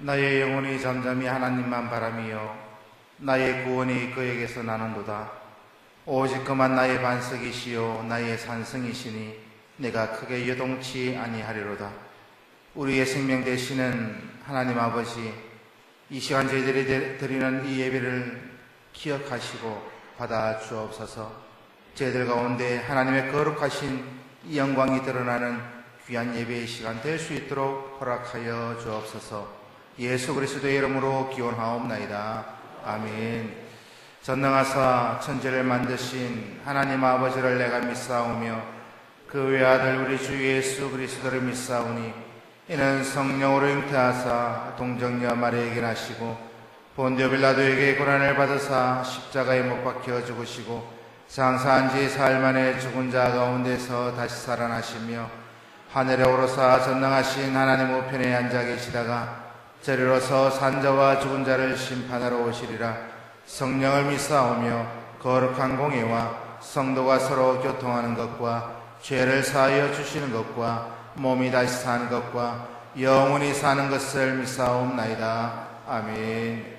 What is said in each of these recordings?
나의 영혼이 잠잠히 하나님만 바라미요 나의 구원이 그에게서 나는도다. 오직 그만 나의 반석이시요 나의 산성이시니 내가 크게 요동치 아니하리로다. 우리의 생명 되시는 하나님 아버지, 이 시간 저희들이 드리는 이 예배를 기억하시고 받아 주옵소서. 저희들 가운데 하나님의 거룩하신 이 영광이 드러나는 귀한 예배의 시간 될 수 있도록 허락하여 주옵소서. 예수 그리스도의 이름으로 기원하옵나이다. 아멘. 전능하사 천지를 만드신 하나님 아버지를 내가 믿사오며 그 외아들 우리 주 예수 그리스도를 믿사오니 이는 성령으로 잉태하사 동정녀 마리아에게 나시고 본디오 빌라도에게 고난을 받으사 십자가에 못 박혀 죽으시고 장사한 지 사흘 만에 죽은 자 가운데서 다시 살아나시며 하늘에 오르사 전능하신 하나님 우편에 앉아 계시다가 저리로서 산자와 죽은 자를 심판하러 오시리라. 성령을 믿사오며 거룩한 공예와 성도가 서로 교통하는 것과 죄를 사하여 주시는 것과 몸이 다시 사는 것과 영원히 사는 것을 믿사옵나이다. 아멘.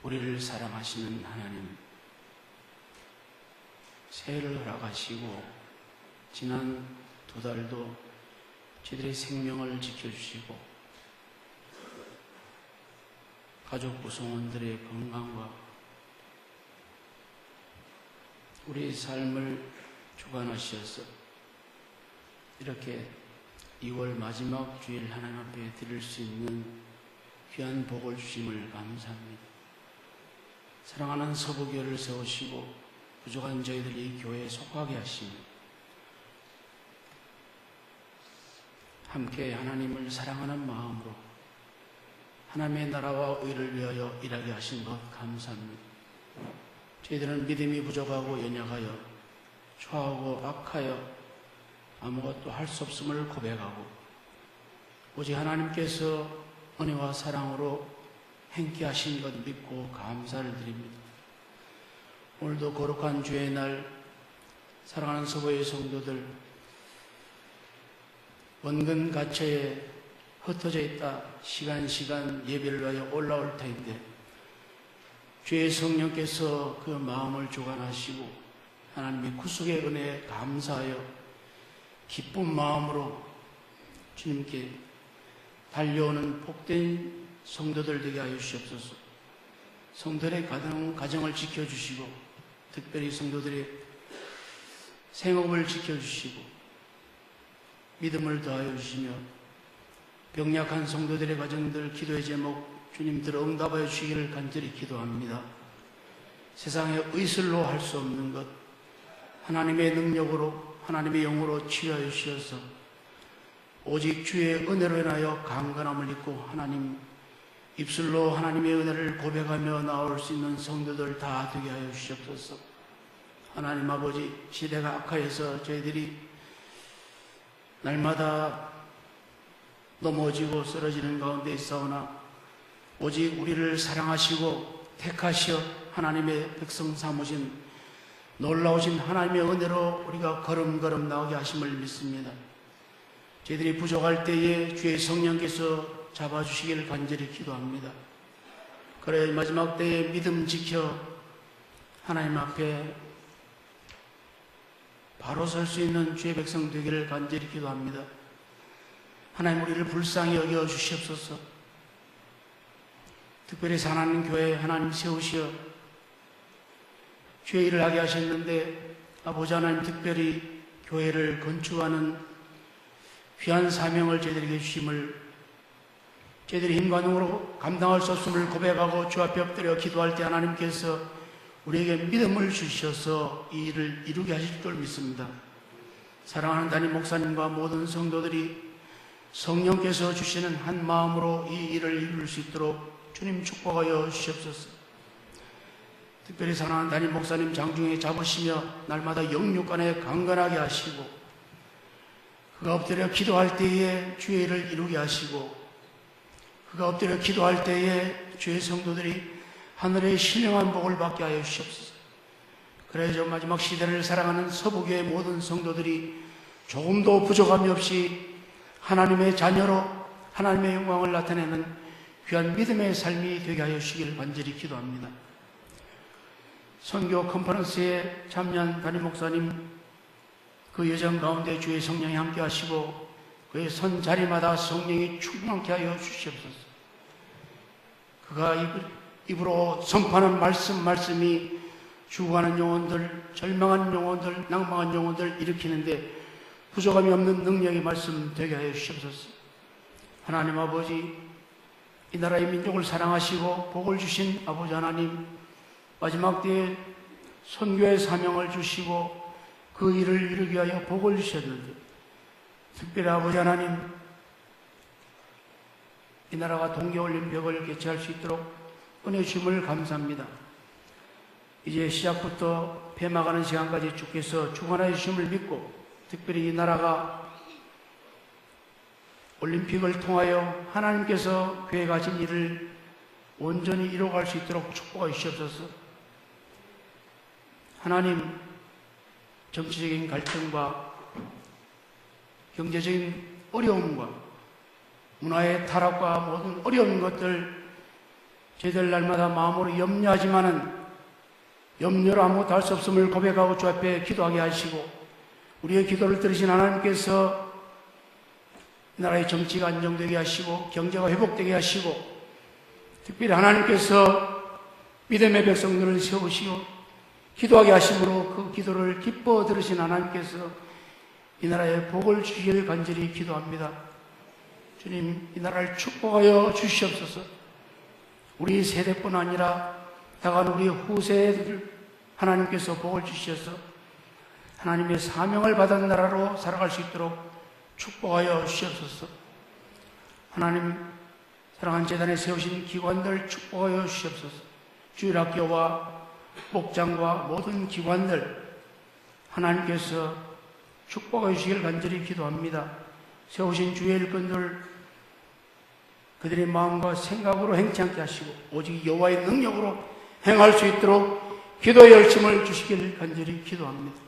우리를 사랑하시는 하나님, 새해를 허락하시고 지난 2달도 저희들의 생명을 지켜주시고 가족 구성원들의 건강과 우리의 삶을 주관하셔서 이렇게 2월 마지막 주일 하나님 앞에 드릴 수 있는 귀한 복을 주심을 감사합니다. 사랑하는 서부교회를 세우시고 부족한 저희들 이 교회에 속하게 하시며 함께 하나님을 사랑하는 마음으로 하나님의 나라와 의를 위하여 일하게 하신 것 감사합니다. 저희들은 믿음이 부족하고 연약하여 초하고 악하여 아무것도 할 수 없음을 고백하고 오직 하나님께서 은혜와 사랑으로 행케 하신 것 믿고 감사를 드립니다. 오늘도 거룩한 주의 날 사랑하는 서부의 성도들 원근 갇혀에 흩어져 있다 시간 예배를 위하여 올라올 터인데 주의 성령께서 그 마음을 주관하시고 하나님의 구속의 은혜에 감사하여 기쁜 마음으로 주님께 달려오는 복된 성도들 되게 하여 주시옵소서. 성도들의 가정을 지켜주시고 특별히 성도들의 생업을 지켜주시고 믿음을 더하여 주시며 병약한 성도들의 가정들 기도의 제목 주님들 응답하여 주시기를 간절히 기도합니다. 세상의 의술로 할 수 없는 것 하나님의 능력으로 하나님의 영으로 치유하여 주셔서 오직 주의 은혜로 인하여 강건함을 입고 하나님 입술로 하나님의 은혜를 고백하며 나올 수 있는 성도들 다 되게 하여 주시옵소서. 하나님 아버지 시대가 악화해서 저희들이 날마다 넘어지고 쓰러지는 가운데 있사오나 오직 우리를 사랑하시고 택하시어 하나님의 백성 삼으신 놀라우신 하나님의 은혜로 우리가 걸음걸음 나오게 하심을 믿습니다. 저희들이 부족할 때에 주의 성령께서 잡아주시기를 간절히 기도합니다. 그래 마지막 때에 믿음 지켜 하나님 앞에 바로 설 수 있는 주의 백성 되기를 간절히 기도합니다. 하나님 우리를 불쌍히 여겨 주시옵소서. 특별히 사랑하는 교회 하나님 세우시어 주의 일을 하게 하셨는데 아버지 하나님 특별히 교회를 건축하는 귀한 사명을 저희들에게 주심을 저희들이 힘과 능으로 감당할 수 없음을 고백하고 주 앞에 엎드려 기도할 때 하나님께서 우리에게 믿음을 주셔서 이 일을 이루게 하실 줄 믿습니다. 사랑하는 담임 목사님과 모든 성도들이 성령께서 주시는 한 마음으로 이 일을 이룰 수 있도록 주님 축복하여 주시옵소서. 특별히 사랑하는 담임 목사님 장중에 잡으시며 날마다 영육간에 강건하게 하시고 그가 엎드려 기도할 때에 주의 일을 이루게 하시고 그가 엎드려 기도할 때에 주의 성도들이 하늘의 신령한 복을 받게 하여 주시옵소서. 그래서 마지막 시대를 사랑하는 서부교의 모든 성도들이 조금도 부족함이 없이 하나님의 자녀로 하나님의 영광을 나타내는 귀한 믿음의 삶이 되게 하여 주시기를 간절히 기도합니다. 선교 컨퍼런스에 참여한 담임 목사님 그 여정 가운데 주의 성령이 함께 하시고 그의 선 자리마다 성령이 충만케 하여 주시옵소서. 그가 입으로 선포하는 말씀이 죽어가는 영혼들, 절망한 영혼들, 낭망한 영혼들 일으키는데 부족함이 없는 능력의 말씀 되게 하여 주시옵소서. 하나님 아버지 이 나라의 민족을 사랑하시고 복을 주신 아버지 하나님 마지막 때에 선교의 사명을 주시고 그 일을 이루기 위하여 복을 주셨는데 특별히 아버지 하나님 이 나라가 동계올림픽을 개최할 수 있도록 은혜 주심을 감사합니다. 이제 시작부터 폐막하는 시간까지 주께서 주관하여 주심을 믿고 특별히 이 나라가 올림픽을 통하여 하나님께서 계획하신 일을 온전히 이루어갈 수 있도록 축복하여 주시옵소서. 하나님 정치적인 갈등과 경제적인 어려움과 문화의 타락과 모든 어려운 것들 저희들 날마다 마음으로 염려하지만은 염려로 아무것도 할 수 없음을 고백하고 주 앞에 기도하게 하시고 우리의 기도를 들으신 하나님께서 나라의 정치가 안정되게 하시고 경제가 회복되게 하시고 특별히 하나님께서 믿음의 백성들을 세우시고 기도하게 하심으로 그 기도를 기뻐 들으신 하나님께서 이 나라에 복을 주시기를 간절히 기도합니다. 주님 이 나라를 축복하여 주시옵소서. 우리 세대뿐 아니라 다가온 우리 후세들 하나님께서 복을 주셔서 하나님의 사명을 받은 나라로 살아갈 수 있도록 축복하여 주시옵소서. 하나님 사랑하는 재단에 세우신 기관들 축복하여 주시옵소서. 주일학교와 목장과 모든 기관들 하나님께서 축복하여 주시길 간절히 기도합니다. 세우신 주의 일꾼들 그들의 마음과 생각으로 행치 않게 하시고 오직 여호와의 능력으로 행할 수 있도록 기도의 열심을 주시길 간절히 기도합니다.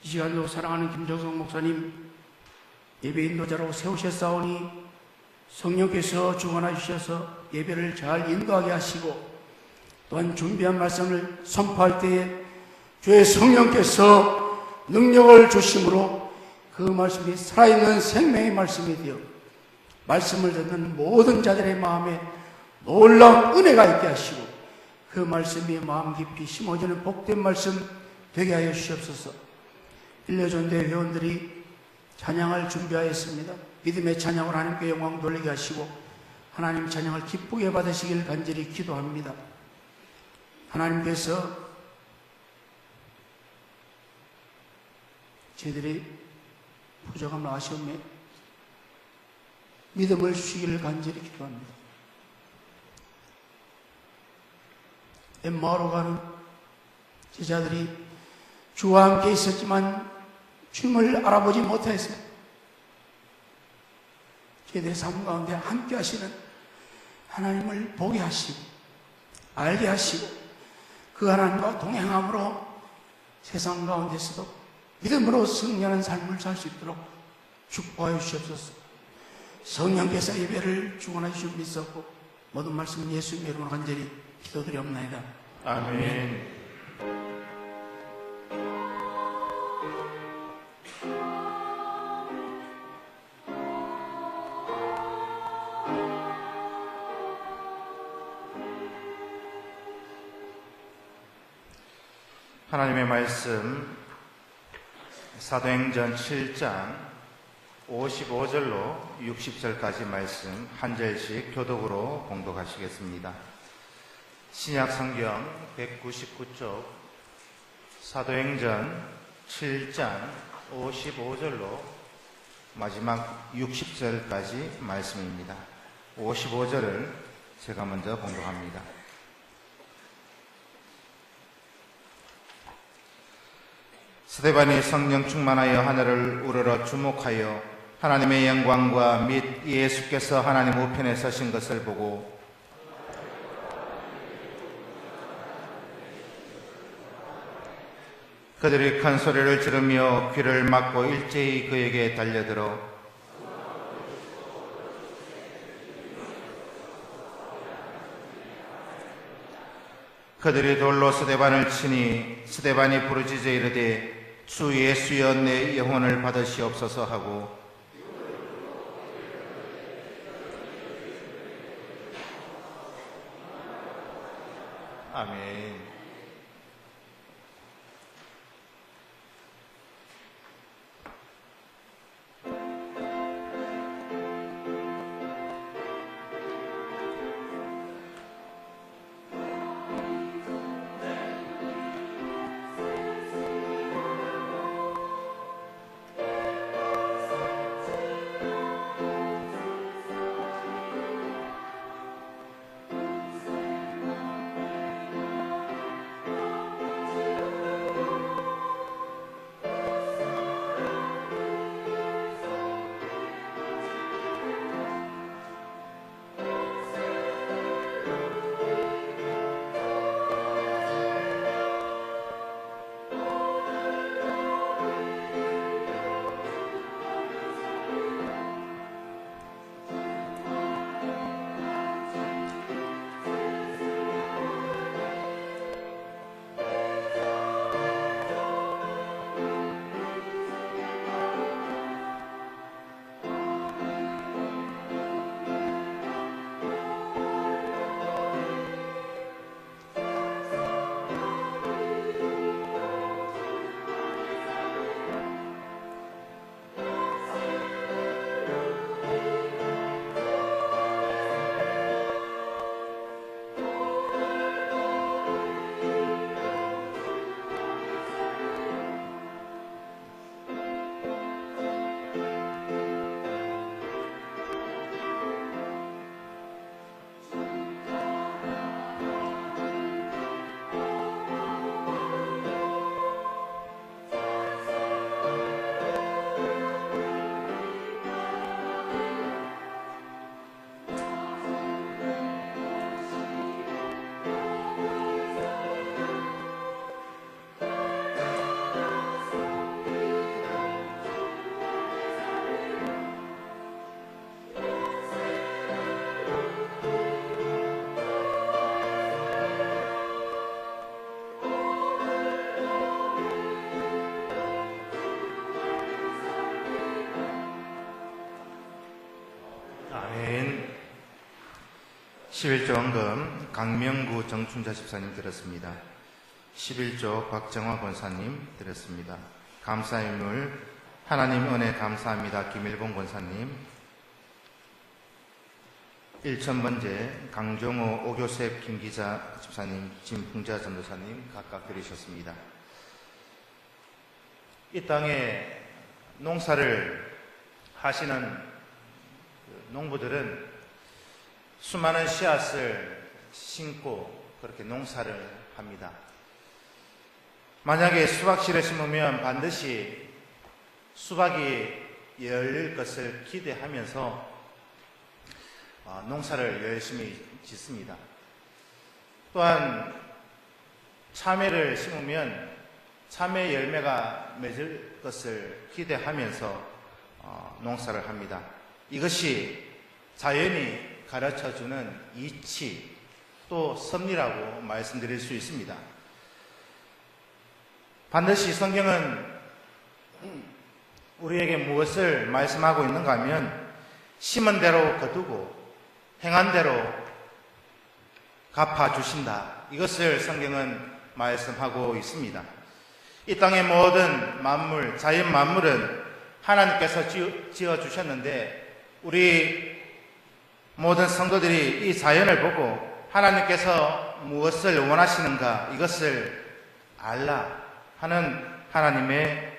이 시간도 사랑하는 김정성 목사님 예배 인도자로 세우셨사오니 성령께서 주관하여 주셔서 예배를 잘 인도하게 하시고 또한 준비한 말씀을 선포할 때에 주의 성령께서 능력을 주심으로 그 말씀이 살아있는 생명의 말씀이 되어 말씀을 듣는 모든 자들의 마음에 놀라운 은혜가 있게 하시고 그 말씀이 마음 깊이 심어지는 복된 말씀 되게 하여 주시옵소서. 1년전대 회원들이 찬양을 준비하였습니다. 믿음의 찬양을 하나님께 영광 돌리게 하시고 하나님 찬양을 기쁘게 받으시길 간절히 기도합니다. 하나님께서 저희들이 부족함을 아시오매 믿음을 주시기를 간절히 기도합니다. 엠마오로 가는 제자들이 주와 함께 있었지만 주님을 알아보지 못했어요. 저희들의 삶 가운데 함께 하시는 하나님을 보게 하시고 알게 하시고 그 하나님과 동행함으로 세상 가운데서도 믿음으로 승리하는 삶을 살 수 있도록 축복하여 주시옵소서. 성령께서 예배를 주관하여 주시고 믿었고 모든 말씀은 예수님의 이름으로 간절히 기도드리옵나이다. 아멘. 하나님의 말씀 사도행전 7장 55절로 60절까지 말씀 한 절씩 교독으로 봉독하시겠습니다. 신약성경 199쪽 사도행전 7장 55절로 마지막 60절까지 말씀입니다. 55절을 제가 먼저 봉독합니다. 스데반이 성령 충만하여 하늘을 우러러 주목하여 하나님의 영광과 및 예수께서 하나님 우편에 서신 것을 보고 그들이 큰 소리를 지르며 귀를 막고 일제히 그에게 달려들어 그들이 돌로 스데반을 치니 스데반이 부르짖어 이르되 주 예수여 내 영혼을 받으시옵소서 하고 아멘. 아멘. 11조 헌금 강명구 정춘자 집사님 드렸습니다. 11조 박정화 권사님 드렸습니다. 감사인물 하나님 은혜 감사합니다. 김일봉 권사님. 1000번째 강종호 오교셉 김기자 집사님, 진풍자 전도사님 각각 드리셨습니다. 이 땅에 농사를 하시는 농부들은 수많은 씨앗을 심고 그렇게 농사를 합니다. 만약에 수박씨를 심으면 반드시 수박이 열릴 것을 기대하면서 농사를 열심히 짓습니다. 또한 참외를 심으면 참외 열매가 맺을 것을 기대하면서 농사를 합니다. 이것이 자연이 가르쳐주는 이치 또 섭리라고 말씀드릴 수 있습니다. 반드시 성경은 우리에게 무엇을 말씀하고 있는가 하면 심은 대로 거두고 행한 대로 갚아주신다. 이것을 성경은 말씀하고 있습니다. 이 땅의 모든 만물, 자연 만물은 하나님께서 지어주셨는데 우리 모든 성도들이 이 자연을 보고 하나님께서 무엇을 원하시는가 이것을 알라 하는 하나님의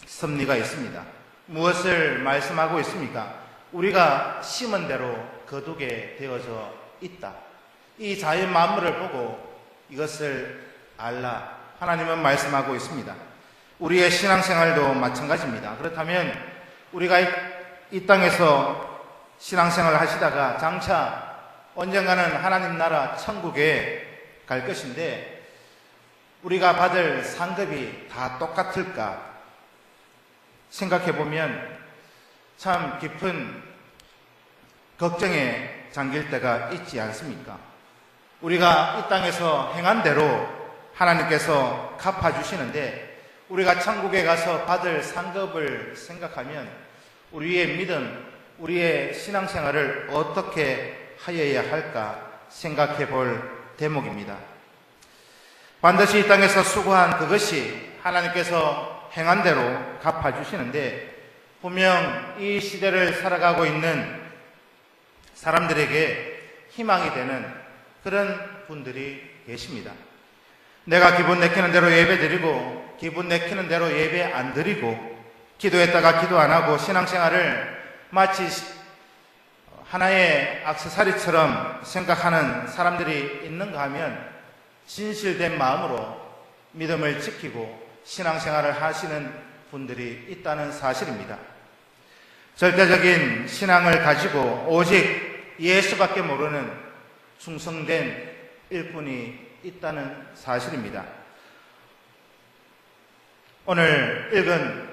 섭리가 있습니다. 무엇을 말씀하고 있습니까? 우리가 심은 대로 거두게 되어져 있다. 이 자연 만물을 보고 이것을 알라 하나님은 말씀하고 있습니다. 우리의 신앙생활도 마찬가지입니다. 그렇다면 우리가 이 땅에서 신앙생활을 하시다가 장차 언젠가는 하나님 나라 천국에 갈 것인데 우리가 받을 상급이 다 똑같을까 생각해 보면 참 깊은 걱정에 잠길 때가 있지 않습니까? 우리가 이 땅에서 행한 대로 하나님께서 갚아주시는데 우리가 천국에 가서 받을 상급을 생각하면 우리의 믿음, 우리의 신앙생활을 어떻게 하여야 할까 생각해 볼 대목입니다. 반드시 이 땅에서 수고한 그것이 하나님께서 행한 대로 갚아주시는데 분명 이 시대를 살아가고 있는 사람들에게 희망이 되는 그런 분들이 계십니다. 내가 기분 내키는 대로 예배 드리고 기분 내키는 대로 예배 안 드리고 기도했다가 기도 안 하고 신앙생활을 마치 하나의 액세서리처럼 생각하는 사람들이 있는가 하면 진실된 마음으로 믿음을 지키고 신앙생활을 하시는 분들이 있다는 사실입니다. 절대적인 신앙을 가지고 오직 예수밖에 모르는 충성된 일꾼이 있다는 사실입니다. 오늘 읽은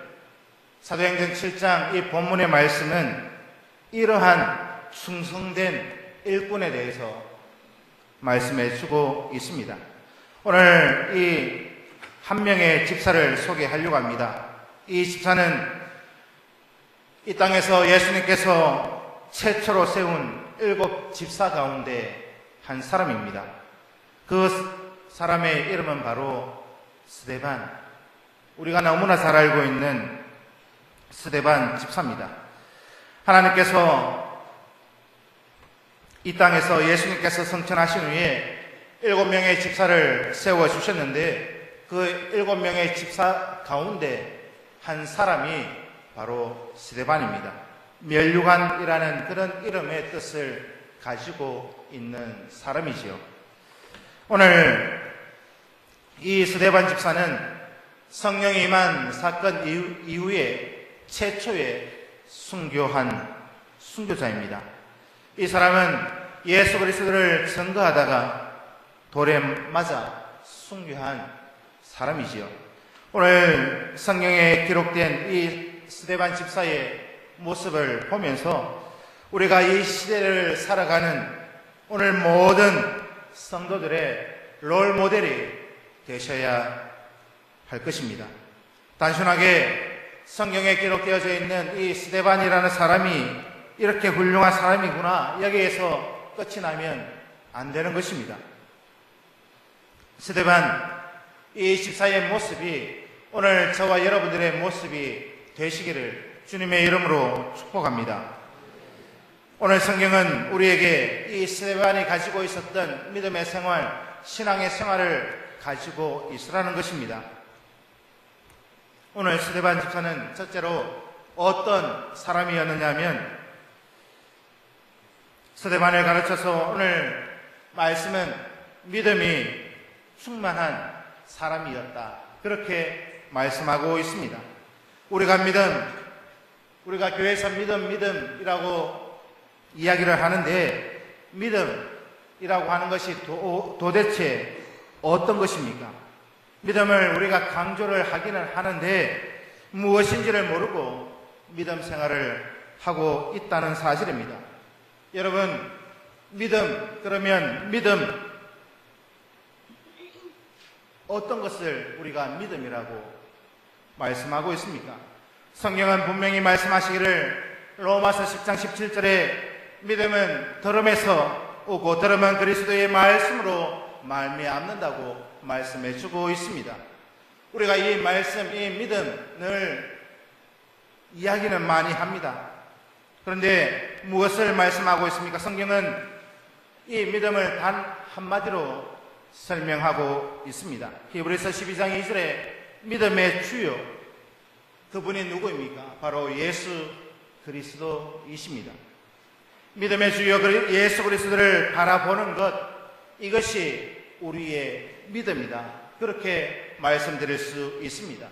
사도행전 7장 이 본문의 말씀은 이러한 충성된 일꾼에 대해서 말씀해 주고 있습니다. 오늘 이 한 명의 집사를 소개하려고 합니다. 이 집사는 이 땅에서 예수님께서 최초로 세운 7 집사 가운데 한 사람입니다. 그 사람의 이름은 바로 스데반. 우리가 너무나 잘 알고 있는 스데반 집사입니다. 하나님께서 이 땅에서 예수님께서 성천하신 후에 7명의 집사를 세워주셨는데 그 7명의 집사 가운데 한 사람이 바로 스데반입니다. 멸류관이라는 그런 이름의 뜻을 가지고 있는 사람이지요. 오늘 이 스데반 집사는 성령이 임한 사건 이후에 최초의 순교한 순교자입니다. 이 사람은 예수 그리스도를 증거하다가 돌에 맞아 순교한 사람이지요. 오늘 성경에 기록된 이 스데반 집사의 모습을 보면서 우리가 이 시대를 살아가는 오늘 모든 성도들의 롤 모델이 되셔야 할 것입니다. 단순하게 성경에 기록되어져 있는 이 스데반이라는 사람이 이렇게 훌륭한 사람이구나, 여기에서 끝이 나면 안 되는 것입니다. 스데반 이 집사의 모습이 오늘 저와 여러분들의 모습이 되시기를 주님의 이름으로 축복합니다. 오늘 성경은 우리에게 이 스데반이 가지고 있었던 믿음의 생활, 신앙의 생활을 가지고 있으라는 것입니다. 오늘 스데반 집사는 첫째로 어떤 사람이었느냐 하면, 스데반을 가르쳐서 오늘 말씀은 믿음이 충만한 사람이었다, 그렇게 말씀하고 있습니다. 우리가 교회에서 믿음이라고 이야기를 하는데, 믿음이라고 하는 것이 도대체 어떤 것입니까? 믿음을 우리가 강조를 하기는 하는데 무엇인지를 모르고 믿음 생활을 하고 있다는 사실입니다. 여러분, 그러면 믿음, 어떤 것을 우리가 믿음이라고 말씀하고 있습니까? 성경은 분명히 말씀하시기를 로마서 10장 17절에 믿음은 들음에서 오고 들음은 그리스도의 말씀으로 말미암는다고 말씀해 주고 있습니다. 우리가 이 말씀, 이 믿음을 이야기는 많이 합니다. 그런데 무엇을 말씀하고 있습니까? 성경은 이 믿음을 단 한마디로 설명하고 있습니다. 히브리서 12장 2절에 믿음의 주요, 그분이 누구입니까? 바로 예수 그리스도이십니다. 믿음의 주요 예수 그리스도를 바라보는 것, 이것이 우리의 믿음이다, 그렇게 말씀드릴 수 있습니다.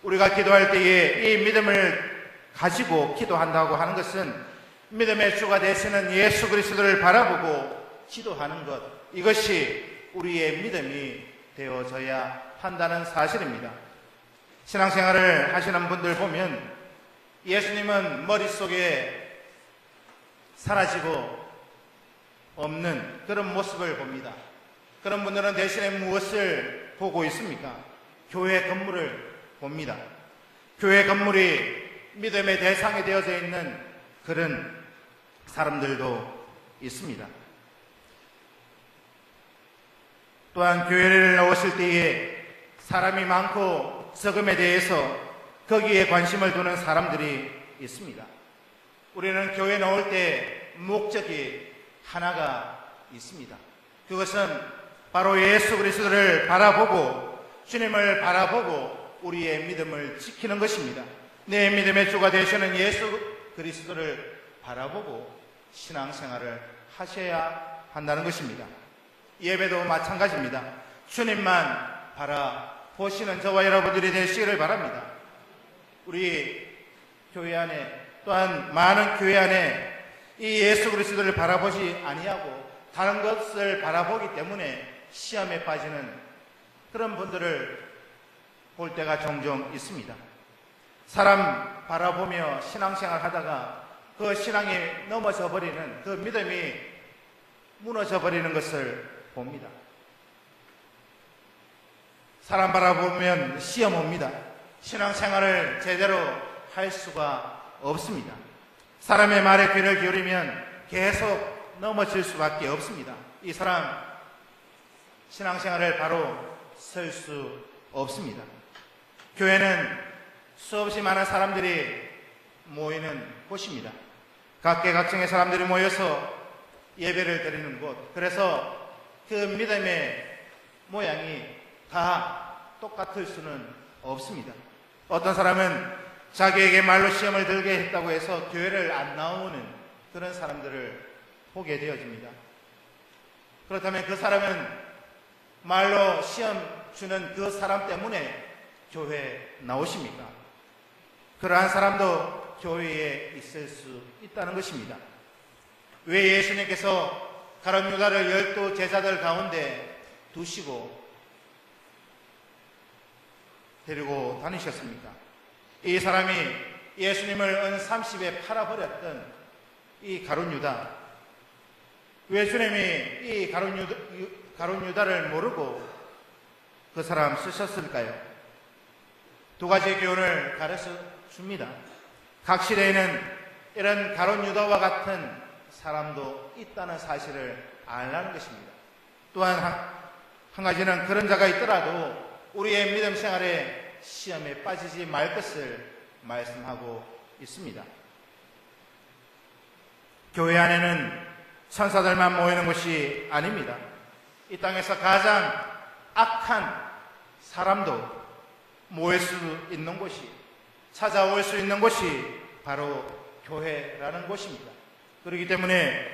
우리가 기도할 때에 이 믿음을 가지고 기도한다고 하는 것은 믿음의 주가 되시는 예수 그리스도를 바라보고 기도하는 것, 이것이 우리의 믿음이 되어져야 한다는 사실입니다. 신앙생활을 하시는 분들 보면 예수님은 머릿속에 사라지고 없는 그런 모습을 봅니다. 그런 분들은 대신에 무엇을 보고 있습니까? 교회 건물을 봅니다. 교회 건물이 믿음의 대상이 되어져 있는 그런 사람들도 있습니다. 또한 교회를 오실 때에 사람이 많고 적음에 대해서 거기에 관심을 두는 사람들이 있습니다. 우리는 교회에 나올 때 목적이 하나가 있습니다. 그것은 바로 예수 그리스도를 바라보고, 주님을 바라보고 우리의 믿음을 지키는 것입니다. 내 믿음의 주가 되시는 예수 그리스도를 바라보고 신앙생활을 하셔야 한다는 것입니다. 예배도 마찬가지입니다. 주님만 바라보시는 저와 여러분들이 되시기를 바랍니다. 우리 교회 안에, 또한 많은 교회 안에 이 예수 그리스도를 바라보지 아니하고 다른 것을 바라보기 때문에 시험에 빠지는 그런 분들을 볼 때가 종종 있습니다. 사람 바라보며 신앙생활 하다가 그 신앙이 넘어져 버리는, 그 믿음이 무너져 버리는 것을 봅니다. 사람 바라보면 시험 옵니다. 신앙생활을 제대로 할 수가 없습니다. 사람의 말에 귀를 기울이면 계속 넘어질 수밖에 없습니다. 이 사람 신앙생활을 바로 설 수 없습니다. 교회는 수없이 많은 사람들이 모이는 곳입니다. 각계각층의 사람들이 모여서 예배를 드리는 곳, 그래서 그 믿음의 모양이 다 똑같을 수는 없습니다. 어떤 사람은 자기에게 말로 시험을 들게 했다고 해서 교회를 안 나오는 그런 사람들을 보게 되어집니다. 그렇다면 그 사람은 말로 시험 주는 그 사람 때문에 교회에 나오십니까? 그러한 사람도 교회에 있을 수 있다는 것입니다. 왜 예수님께서 가룟 유다를 12 제자들 가운데 두시고 데리고 다니셨습니까? 이 사람이 예수님을 은 30에 팔아버렸던 이 가룟 유다, 왜 주님이 이 가룟 유다를 모르고 그 사람 쓰셨을까요? 두 가지 교훈을 가르쳐 줍니다. 각 시대에는 이런 가룟 유다와 같은 사람도 있다는 사실을 알라는 것입니다. 또한 한 가지는 그런 자가 있더라도 우리의 믿음 생활에 시험에 빠지지 말 것을 말씀하고 있습니다. 교회 안에는 천사들만 모이는 곳이 아닙니다. 이 땅에서 가장 악한 사람도 모일 수 있는 곳이, 찾아올 수 있는 곳이 바로 교회라는 곳입니다. 그렇기 때문에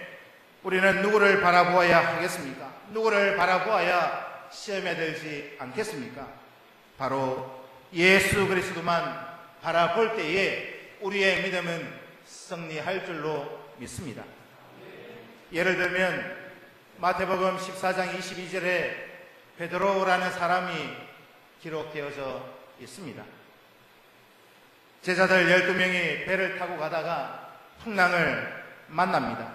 우리는 누구를 바라보아야 하겠습니까? 누구를 바라보아야 시험에 들지 않겠습니까? 바로 예수 그리스도만 바라볼 때에 우리의 믿음은 승리할 줄로 믿습니다. 예를 들면 마태복음 14장 22절에 베드로라는 사람이 기록되어져 있습니다. 제자들 12명이 배를 타고 가다가 풍랑을 만납니다.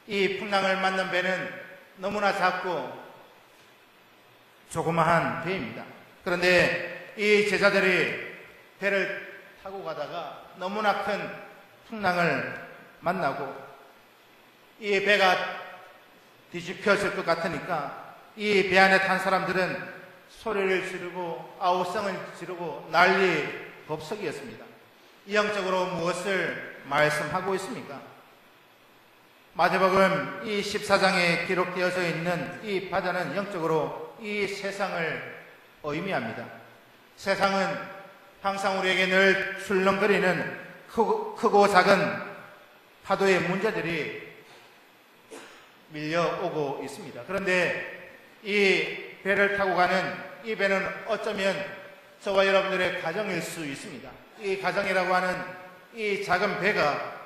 이 풍랑을 만난 배는 너무나 작고 조그마한 배입니다. 그런데 이 제자들이 배를 타고 가다가 너무나 큰 풍랑을 만나고 이 배가 뒤집혀질 것 같으니까 이 배 안에 탄 사람들은 소리를 지르고 아우성을 지르고 난리 법석이었습니다. 영적으로 무엇을 말씀하고 있습니까? 마태복음 이 14장에 기록되어져 있는 이 바다는 영적으로 이 세상을 의미합니다. 세상은 항상 우리에게 늘 출렁거리는 크고 작은 파도의 문제들이 밀려오고 있습니다. 그런데 이 배를 타고 가는 이 배는 어쩌면 저와 여러분들의 가정일 수 있습니다. 이 가정이라고 하는 이 작은 배가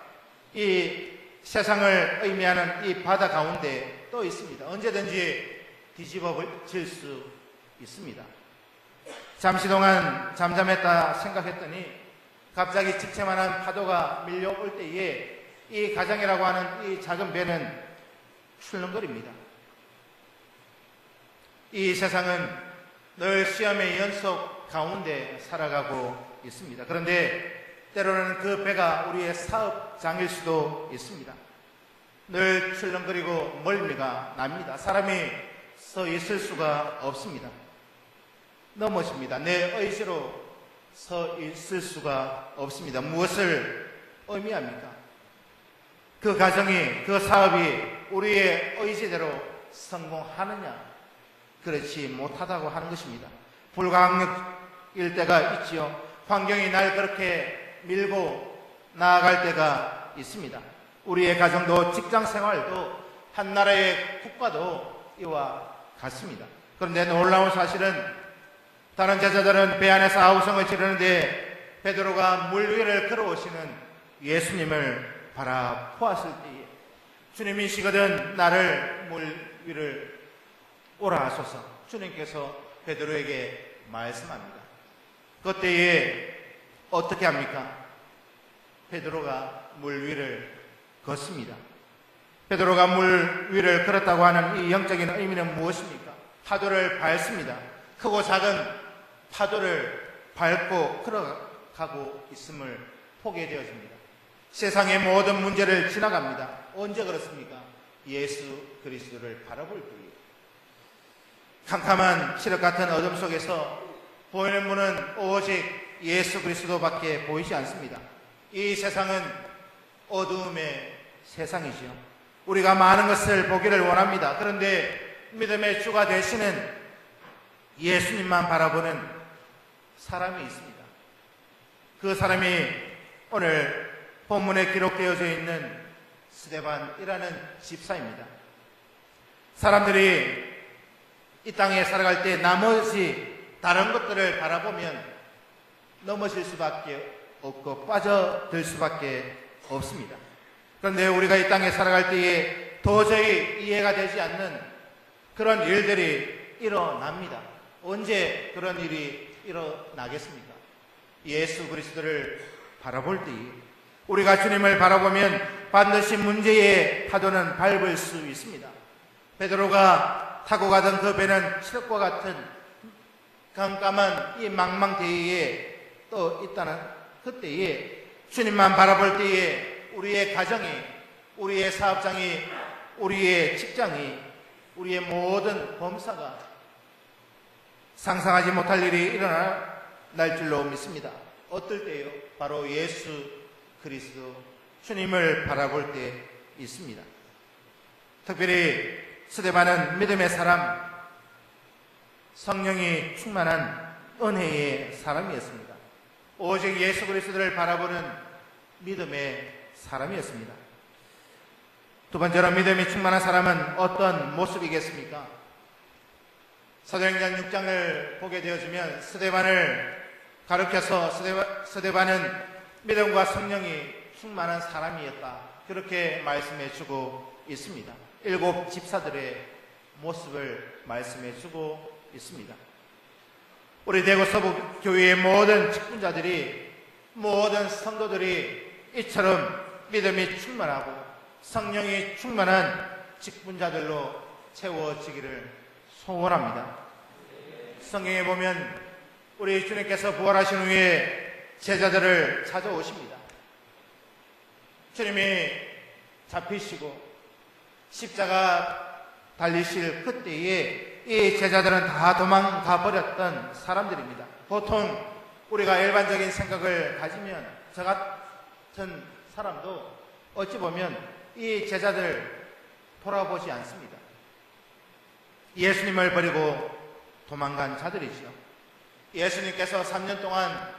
이 세상을 의미하는 이 바다 가운데 떠 있습니다. 언제든지 뒤집어질 수 있습니다. 잠시 동안 잠잠했다 생각했더니 갑자기 직체만한 파도가 밀려올 때에 이 가정이라고 하는 이 작은 배는 출렁거립니다. 이 세상은 늘 시험의 연속 가운데 살아가고 있습니다. 그런데 때로는 그 배가 우리의 사업장일 수도 있습니다. 늘 출렁거리고 멀미가 납니다. 사람이 서 있을 수가 없습니다. 넘어집니다. 내 의지로 서 있을 수가 없습니다. 무엇을 의미합니까? 그 가정이, 그 사업이 우리의 의지대로 성공하느냐? 그렇지 못하다고 하는 것입니다. 불가항력일 때가 있지요. 환경이 날 그렇게 밀고 나아갈 때가 있습니다. 우리의 가정도 직장 생활도 한 나라의 국가도 이와 같습니다. 그런데 놀라운 사실은 다른 제자들은 배 안에서 아우성을 지르는데 베드로가 물 위를 걸어오시는 예수님을 바라보았을 때에 주님이시거든 나를 물 위를 오라 하소서. 주님께서 베드로에게 말씀합니다. 그때에 어떻게 합니까? 베드로가 물 위를 걷습니다. 베드로가 물 위를 걸었다고 하는 이 영적인 의미는 무엇입니까? 파도를 밟습니다. 크고 작은 파도를 밟고 걸어가고 있음을 보게 되어집니다. 세상의 모든 문제를 지나갑니다. 언제 그렇습니까? 예수 그리스도를 바라볼 때에. 캄캄한 칠흑 같은 어둠 속에서 보이는 분은 오직 예수 그리스도밖에 보이지 않습니다. 이 세상은 어두움의 세상이지요. 우리가 많은 것을 보기를 원합니다. 그런데 믿음의 주가 되시는 예수님만 바라보는 사람이 있습니다. 그 사람이 오늘 본문에 기록되어져 있는 스데반이라는 집사입니다. 사람들이 이 땅에 살아갈 때 나머지 다른 것들을 바라보면 넘어질 수밖에 없고 빠져들 수밖에 없습니다. 그런데 우리가 이 땅에 살아갈 때에 도저히 이해가 되지 않는 그런 일들이 일어납니다. 언제 그런 일이 일어나겠습니까? 예수 그리스도를 바라볼 때에 우리가 주님을 바라보면 반드시 문제의 파도는 밟을 수 있습니다. 베드로가 타고 가던 그 배는 칠흑과 같은 깜깜한 이 망망대해에 떠 있다는 그때에 주님만 바라볼 때에 우리의 가정이, 우리의 사업장이, 우리의 직장이, 우리의 모든 범사가 상상하지 못할 일이 일어날 줄로 믿습니다. 어떨 때요? 바로 예수 그리스도 주님을 바라볼 때 있습니다. 특별히 스데반은 믿음의 사람, 성령이 충만한 은혜의 사람이었습니다. 오직 예수 그리스도를 바라보는 믿음의 사람이었습니다. 두 번째로 믿음이 충만한 사람은 어떤 모습이겠습니까? 사도행전 6장을 보게 되어지면 스데반을 가르쳐서 스데반은 믿음과 성령이 충만한 사람이었다, 그렇게 말씀해 주고 있습니다. 7 집사들의 모습을 말씀해 주고 있습니다. 우리 대구 서부 교회의 모든 직분자들이, 모든 성도들이 이처럼 믿음이 충만하고 성령이 충만한 직분자들로 채워지기를 소원합니다. 성경에 보면 우리 주님께서 부활하신 후에 제자들을 찾아오십니다. 주님이 잡히시고 십자가 달리실 그때에 이 제자들은 다 도망가 버렸던 사람들입니다. 보통 우리가 일반적인 생각을 가지면 저 같은 사람도 어찌 보면 이 제자들 돌아보지 않습니다. 예수님을 버리고 도망간 자들이죠. 예수님께서 3년 동안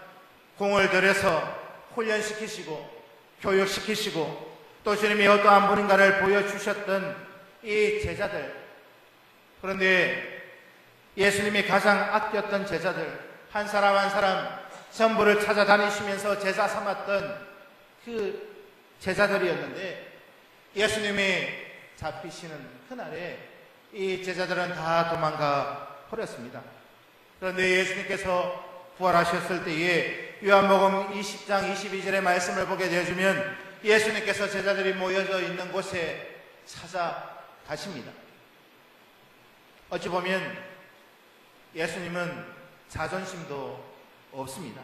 공을 들여서 훈련시키시고 교육시키시고 또 주님이 어떠한 분인가를 보여주셨던 이 제자들, 그런데 예수님이 가장 아꼈던 제자들, 한 사람 한 사람 전부를 찾아다니시면서 제자 삼았던 그 제자들이었는데, 예수님이 잡히시는 그날에 이 제자들은 다 도망가 버렸습니다. 그런데 예수님께서 부활하셨을 때에 요한복음 20장 22절의 말씀을 보게 되어지면 예수님께서 제자들이 모여져 있는 곳에 찾아가십니다. 어찌 보면 예수님은 자존심도 없습니다.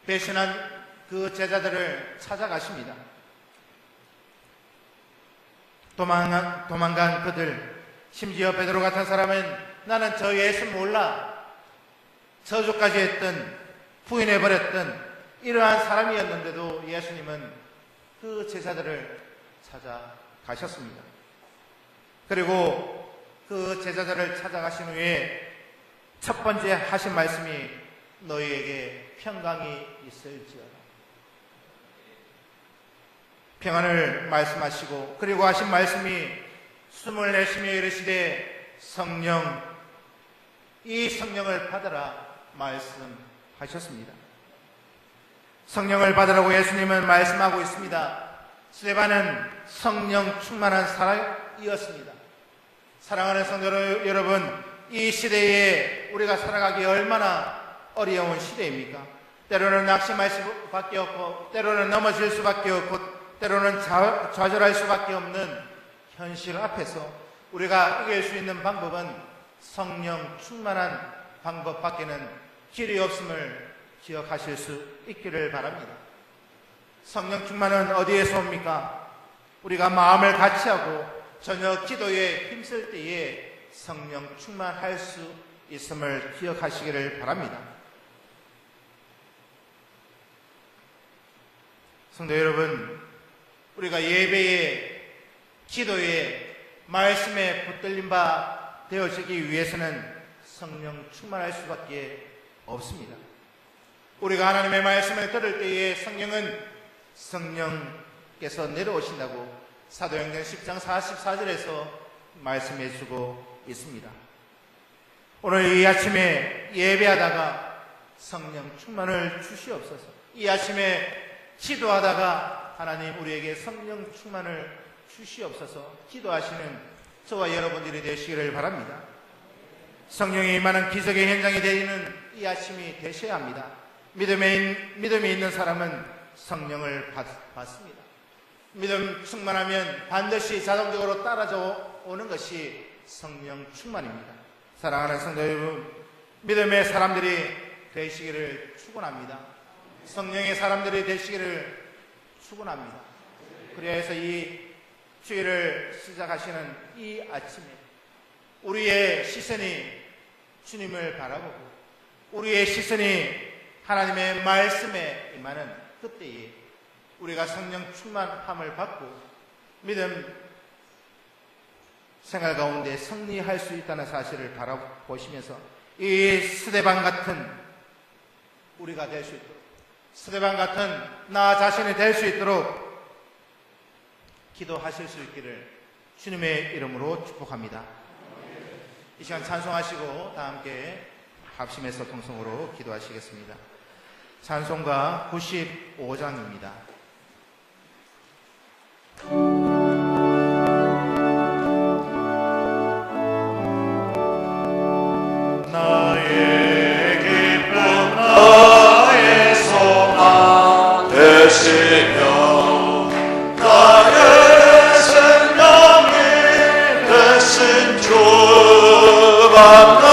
배신한 그 제자들을 찾아가십니다. 도망간 그들, 심지어 베드로 같은 사람은 나는 저 예수 몰라, 저주까지 했던, 부인해버렸던 이러한 사람이었는데도 예수님은 그 제자들을 찾아가셨습니다. 그리고 그 제자들을 찾아가신 후에 첫 번째 하신 말씀이 너희에게 평강이 있을지어다. 평안을 말씀하시고, 그리고 하신 말씀이 숨을 내쉬며 이르시되 성령, 이 성령을 받으라 말씀하셨습니다. 성령을 받으라고 예수님은 말씀하고 있습니다. 스데반은 성령 충만한 사람이었습니다. 사랑하는 성도 여러분, 이 시대에 우리가 살아가기 얼마나 어려운 시대입니까? 때로는 낙심할 수밖에 없고, 때로는 넘어질 수밖에 없고, 때로는 좌절할 수밖에 없는 현실 앞에서 우리가 이길 수 있는 방법은 성령 충만한 방법밖에는 길이 없음을 기억하실 수 있기를 바랍니다. 성령 충만은 어디에서 옵니까? 우리가 마음을 같이하고 저녁 기도에 힘쓸 때에 성령 충만할 수 있음을 기억하시기를 바랍니다. 성도 여러분, 우리가 예배에, 기도에, 말씀에 붙들린 바 되어지기 위해서는 성령 충만할 수밖에 없습니다. 우리가 하나님의 말씀을 들을 때에 성령께서 내려오신다고 사도행전 10장 44절에서 말씀해 주고 있습니다. 오늘 이 아침에 예배하다가 성령 충만을 주시옵소서. 이 아침에 기도하다가 하나님 우리에게 성령 충만을 주시옵소서 기도하시는 저와 여러분들이 되시기를 바랍니다. 성령이 임하는 기적의 현장이 되는 이 아침이 되셔야 합니다. 믿음이 있는 사람은 성령을 받습니다. 믿음 충만하면 반드시 자동적으로 따라져 오는 것이 성령 충만입니다. 사랑하는 성도 여러분, 믿음의 사람들이 되시기를 축원합니다. 성령의 사람들이 되시기를 축원합니다. 그래서 이 주일을 시작하시는 이 아침에 우리의 시선이 주님을 바라보고 우리의 시선이 하나님의 말씀에 임하는 그때에 우리가 성령 충만함을 받고 믿음 생활 가운데 승리할 수 있다는 사실을 바라보시면서 이 스데반 같은 우리가 될 수 있도록, 스데반 같은 나 자신이 될 수 있도록 기도하실 수 있기를 주님의 이름으로 축복합니다. 이 시간 찬송하시고 다 함께 합심해서 통성으로 기도하시겠습니다. 찬송가 95장입니다. 나의 기쁨 나의 소망 되시며 나의 생명이 되신 주 만나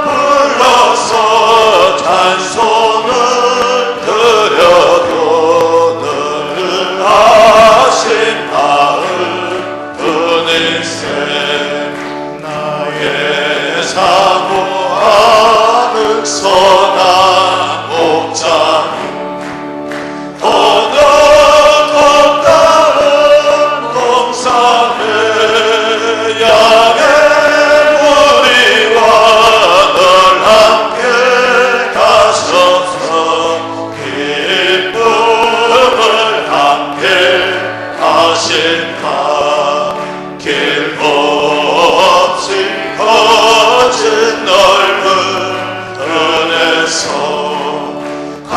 불러서 찬송을 드려도 늘 하신 마을 은일생 나의 사모하는 선한 목자 어느 꽃다운 동산에 양의 무리와 늘 함께 가셔서 기쁨을 함께 하신다. 길없이 거친 넓은 은에서 갈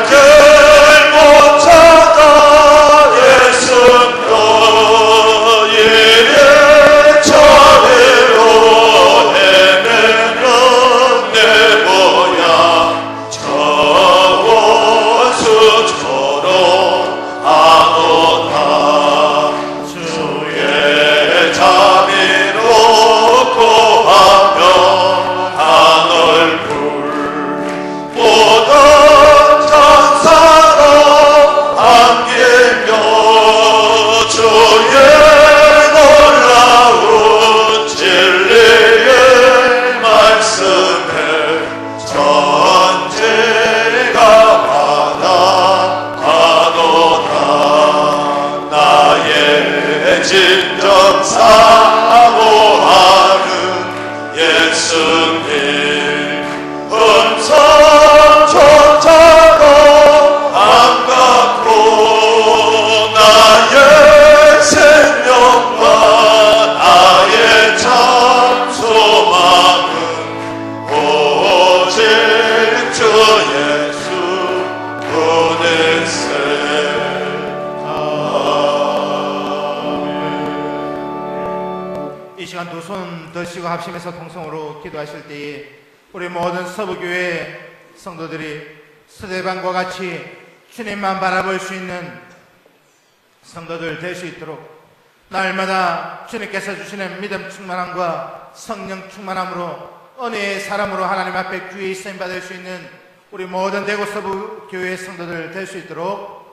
길 못 찾아 예수여 이의 저리로 헤매는 내 모양 저 원수처럼 안오다. 주의 자비로 고하며 하늘불 모든 천사로 안기며 주의 놀라운 진리의 말씀에 전제가 마다하노다. 나의 진정 사모하는 예수님 음성조차도 안 갖고 나의 생명과 나의 참 소망은 오직 주 예수 은혜세. 이 시간 두 손 드시고 합심해서 통성으로 기도하실 때에 우리 모든 서부교회 성도들이 스데반과 같이 주님만 바라볼 수 있는 성도들 될 수 있도록 날마다 주님께서 주시는 믿음 충만함과 성령 충만함으로 은혜의 사람으로 하나님 앞에 귀히 쓰임받을 수 있는 우리 모든 대구 서부교회 성도들 될 수 있도록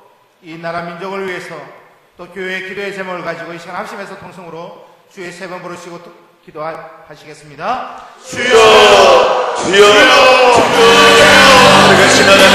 이 나라 민족을 위해서 또 교회의 기도의 제목을 가지고 이 시간 합심해서 통성으로 주의 세 번 부르시고 기도하시겠습니다. 주여 주여 우리가 지나가는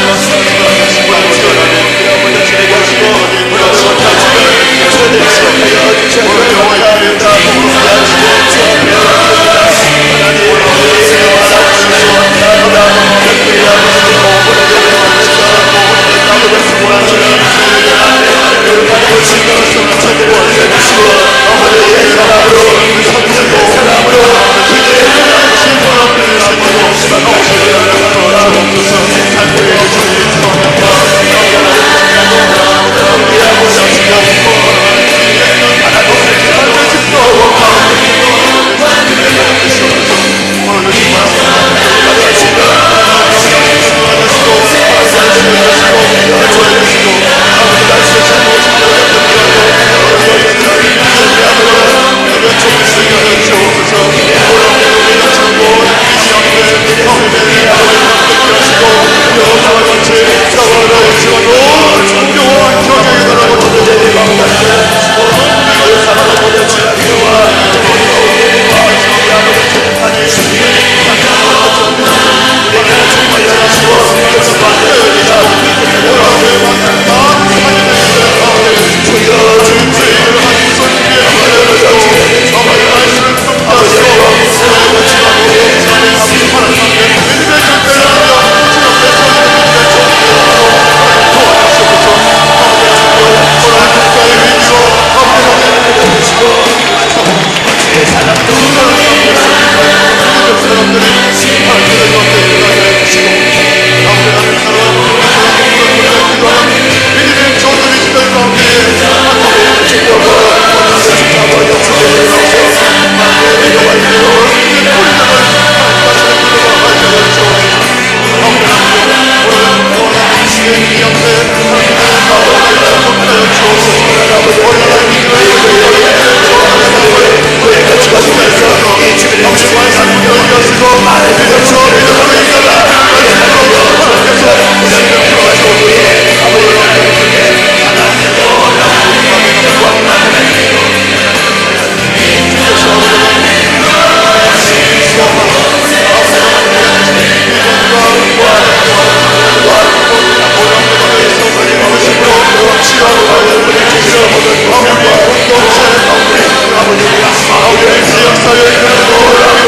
아버지의 역사여 이끌어주고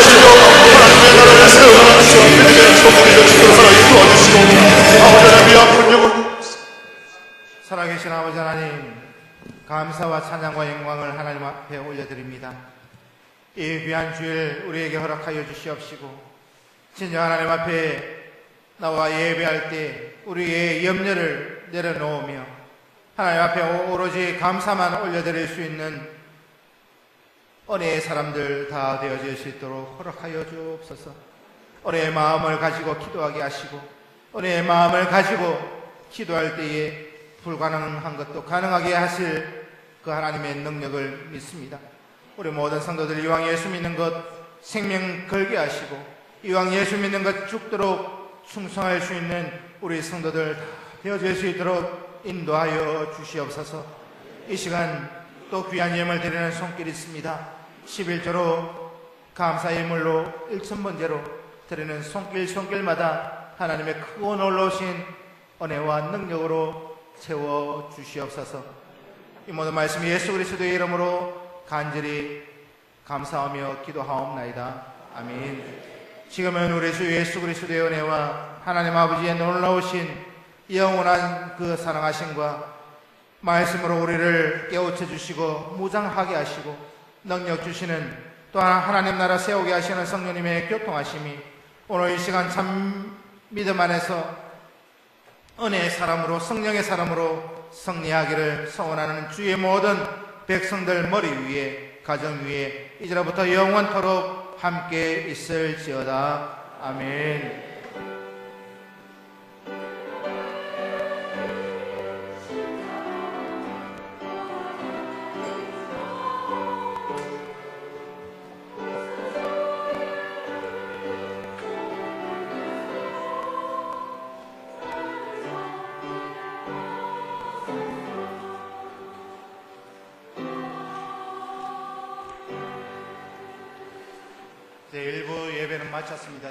주시고 하나님의 나라를 세워가는 주시고 믿음의 정리를 주시고 살아 이끌어주시고 아버지 하나님의 아픈 영혼 살아계신 아버지 하나님, 감사와 찬양과 영광을 하나님 앞에 올려드립니다. 이 귀한 주일 우리에게 허락하여 주시옵시고 진정 하나님 앞에 나와 예배할 때 우리의 염려를 내려놓으며 하나님 앞에 오로지 감사만 올려드릴 수 있는 은혜의 사람들 다 되어질 수 있도록 허락하여 주옵소서. 은혜의 마음을 가지고 기도하게 하시고 은혜의 마음을 가지고 기도할 때에 불가능한 것도 가능하게 하실 그 하나님의 능력을 믿습니다. 우리 모든 성도들 이왕 예수 믿는 것 생명 걸게 하시고 이왕 예수 믿는 것 죽도록 충성할 수 있는 우리 성도들 다 되어질 수 있도록 인도하여 주시옵소서. 이 시간 또 귀한 예물 드리는 손길이 있습니다. 11조로 감사 예물로 1,000번제로 드리는 손길마다 하나님의 크고 놀라우신 은혜와 능력으로 채워 주시옵소서. 이 모든 말씀 예수 그리스도의 이름으로 간절히 감사하며 기도하옵나이다. 아멘. 지금은 우리 주 예수 그리스도의 은혜와 하나님 아버지의 놀라우신 영원한 그 사랑하심과 말씀으로 우리를 깨우쳐 주시고 무장하게 하시고 능력 주시는 또한 하나님 나라 세우게 하시는 성령님의 교통하심이 오늘 이 시간 참 믿음 안에서 은혜의 사람으로 성령의 사람으로 승리하기를 소원하는 주의 모든 백성들 머리 위에 가정 위에 이제로부터 영원토록 함께 있을지어다. 아멘. 제 1부 예배는 마쳤습니다.